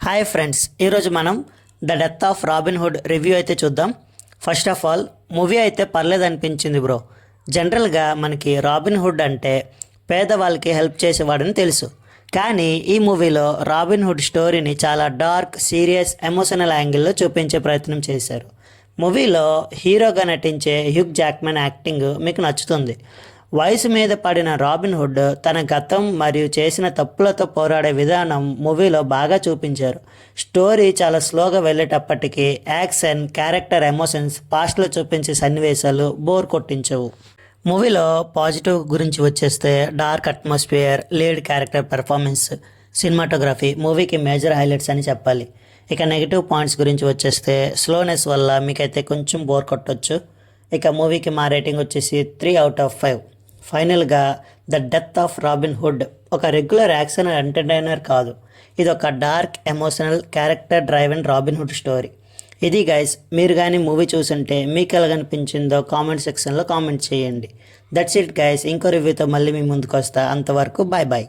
Hi friends, ఈరోజు మనం the death of Robin Hood review అయితే చూద్దాం. ఫస్ట్ ఆఫ్ ఆల్ మూవీ అయితే పర్లేదు అనిపించింది బ్రో. జనరల్గా మనకి రాబిన్హుడ్ అంటే పేదవాళ్ళకి హెల్ప్ చేసేవాడని తెలుసు. కానీ ఈ మూవీలో రాబిన్హుడ్ స్టోరీని చాలా డార్క్, సీరియస్, ఎమోషనల్ యాంగిల్లో చూపించే ప్రయత్నం చేశారు. మూవీలో హీరోగా నటించే హ్యూగ్ జాక్మన్ యాక్టింగ్ మీకు నచ్చుతుంది. వయసు మీద పడిన రాబిన్హుడ్ తన గతం మరియు చేసిన తప్పులతో పోరాడే విధానం మూవీలో బాగా చూపించారు. స్టోరీ చాలా స్లోగా వెళ్ళేటప్పటికీ యాక్షన్, క్యారెక్టర్ ఎమోషన్స్, పాస్ట్లో చూపించే సన్నివేశాలు బోర్ కొట్టించవు. మూవీలో పాజిటివ్ గురించి వచ్చేస్తే dark atmosphere, lead character performance, cinematography మూవీకి మేజర్ హైలైట్స్ అని చెప్పాలి. ఇక నెగిటివ్ పాయింట్స్ గురించి వచ్చేస్తే స్లోనెస్ వల్ల మీకైతే కొంచెం బోర్ కొట్టొచ్చు. ఇక మూవీకి మా రేటింగ్ వచ్చేసి 3/5. ఫైనల్గా ద డెత్ ఆఫ్ రాబిన్హుడ్ ఒక రెగ్యులర్ యాక్షన్ ఎంటర్టైనర్ కాదు. ఇది ఒక dark, emotional, character driven Robin Hood story. ఇది గైస్, మీరు కానీ మూవీ చూసుంటే మీకు ఎలాగనిపించిందో కామెంట్ సెక్షన్లో కామెంట్ చేయండి. దట్స్ ఇట్ గైస్, ఇంకో రివ్యూతో మళ్ళీ మీ ముందుకు వస్తా. అంతవరకు బాయ్ బాయ్.